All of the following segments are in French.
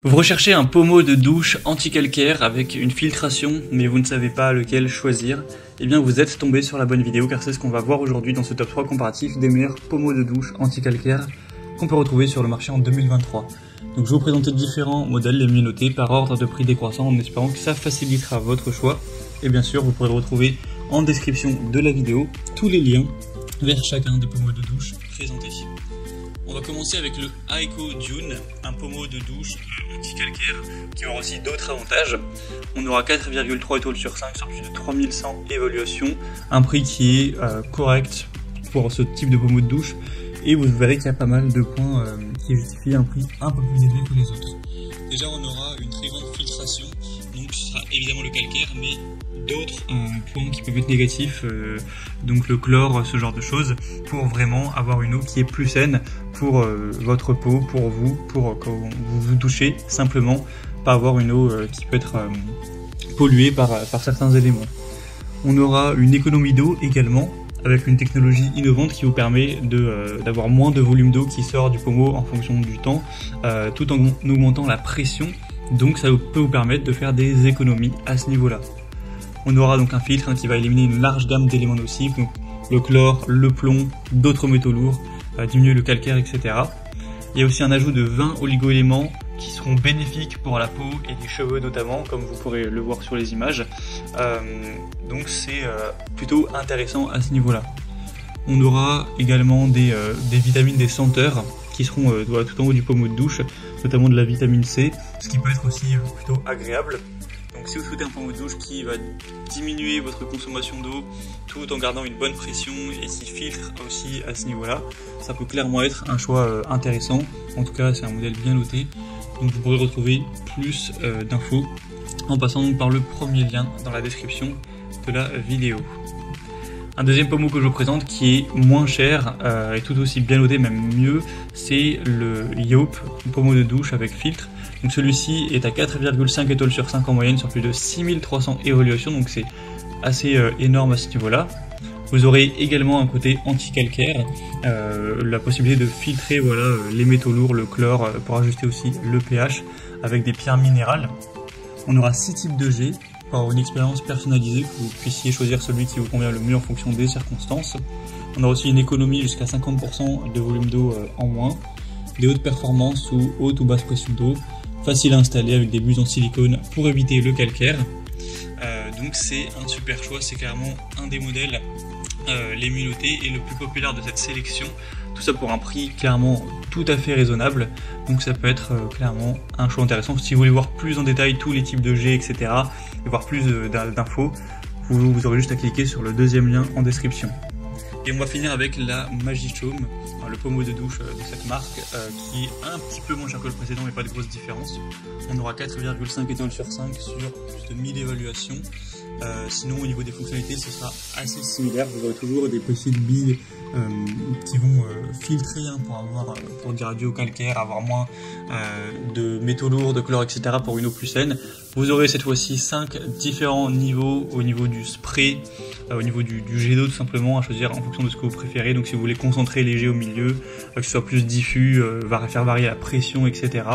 Vous recherchez un pommeau de douche anti-calcaire avec une filtration, mais vous ne savez pas lequel choisir. Eh bien vous êtes tombé sur la bonne vidéo car c'est ce qu'on va voir aujourd'hui dans ce top 3 comparatif des meilleurs pommeaux de douche anti-calcaire qu'on peut retrouver sur le marché en 2023. Donc je vais vous présenter différents modèles, les mieux notés par ordre de prix décroissant en espérant que ça facilitera votre choix. Et bien sûr vous pourrez retrouver en description de la vidéo tous les liens vers chacun des pommeaux de douche présentés. On va commencer avec le Aiko Dune, un pommeau de douche anti-calcaire qui aura aussi d'autres avantages. On aura 4,3 étoiles sur 5 sur plus de 3100 évaluations, un prix qui est correct pour ce type de pommeau de douche et vous verrez qu'il y a pas mal de points qui justifient un prix un peu plus élevé que les autres. Déjà on aura une très grande filtration, donc ce sera évidemment le calcaire mais d'autres points qui peuvent être négatifs, donc le chlore, ce genre de choses, pour vraiment avoir une eau qui est plus saine pour votre peau, pour vous, pour quand vous vous douchez, simplement pas avoir une eau qui peut être polluée par certains éléments. On aura une économie d'eau également, avec une technologie innovante qui vous permet d'avoir moins de volume d'eau qui sort du pommeau en fonction du temps, tout en augmentant la pression, donc ça peut vous permettre de faire des économies à ce niveau-là. On aura donc un filtre qui va éliminer une large gamme d'éléments nocifs, donc le chlore, le plomb, d'autres métaux lourds, diminuer le calcaire, etc. Il y a aussi un ajout de 20 oligo-éléments qui seront bénéfiques pour la peau et les cheveux notamment, comme vous pourrez le voir sur les images. Donc c'est plutôt intéressant à ce niveau-là. On aura également des vitamines, des senteurs qui seront tout en haut du pommeau de douche, notamment de la vitamine C, ce qui peut être aussi plutôt agréable. Donc si vous souhaitez un pommeau de douche qui va diminuer votre consommation d'eau tout en gardant une bonne pression et qui filtre aussi à ce niveau-là, ça peut clairement être un choix intéressant. En tout cas c'est un modèle bien noté, donc vous pourrez retrouver plus d'infos en passant donc par le premier lien dans la description de la vidéo. Un deuxième pommeau que je vous présente qui est moins cher et tout aussi bien noté, même mieux, c'est le Yope, pommeau de douche avec filtre. Donc celui-ci est à 4,5 étoiles sur 5 en moyenne sur plus de 6300 évaluations, donc c'est assez énorme à ce niveau-là. Vous aurez également un côté anti-calcaire, la possibilité de filtrer les métaux lourds, le chlore, pour ajuster aussi le pH avec des pierres minérales. On aura 6 types de jets pour avoir une expérience personnalisée, que vous puissiez choisir celui qui vous convient le mieux en fonction des circonstances. On aura aussi une économie jusqu'à 50% de volume d'eau en moins, des hautes performances ou haute ou basse pression d'eau, facile à installer avec des buses en silicone pour éviter le calcaire. Donc c'est un super choix, c'est clairement un des modèles les mieux notés et le plus populaire de cette sélection. Tout ça pour un prix clairement tout à fait raisonnable, donc ça peut être clairement un choix intéressant. Si vous voulez voir plus en détail tous les types de jets, etc., et voir plus d'infos, vous aurez juste à cliquer sur le deuxième lien en description. Et on va finir avec la Magichaume, le pommeau de douche de cette marque, qui est un petit peu moins cher que le précédent mais pas de grosse différence. On aura 4,5 étoiles sur 5 sur plus de 1000 évaluations. Sinon au niveau des fonctionnalités ce sera assez similaire, vous aurez toujours des petites billes qui vont filtrer pour dire adieu au calcaire, avoir moins de métaux lourds, de chlore, etc. pour une eau plus saine. Vous aurez cette fois-ci 5 différents niveaux au niveau du spray, au niveau du jet d'eau tout simplement, à choisir en fonction de ce que vous préférez. Donc si vous voulez concentrer les jets au milieu, que ce soit plus diffus, faire varier la pression, etc.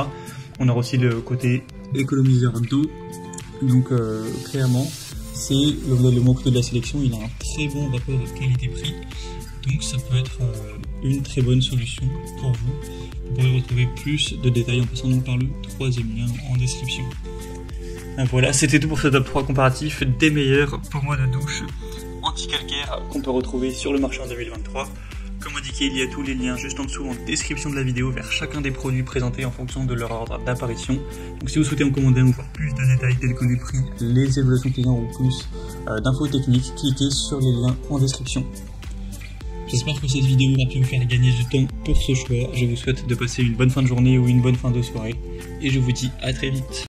On aura aussi le côté économiseur d'eau, donc clairement c'est le modèle le moins coûteux de la sélection, il a un très bon rapport qualité-prix, donc ça peut être une très bonne solution pour vous. Vous pourrez retrouver plus de détails en passant donc par le troisième lien en description. Voilà, c'était tout pour ce top 3 comparatif des meilleurs pommeaux de douche anti-calcaire qu'on peut retrouver sur le marché en 2023. Comme indiqué, il y a tous les liens juste en dessous en description de la vidéo vers chacun des produits présentés en fonction de leur ordre d'apparition. Donc si vous souhaitez en commander un ou plus de détails tels que les prix, les évaluations clients ou plus d'infos techniques, cliquez sur les liens en description. J'espère que cette vidéo a pu vous faire gagner du temps pour ce choix. Je vous souhaite de passer une bonne fin de journée ou une bonne fin de soirée et je vous dis à très vite.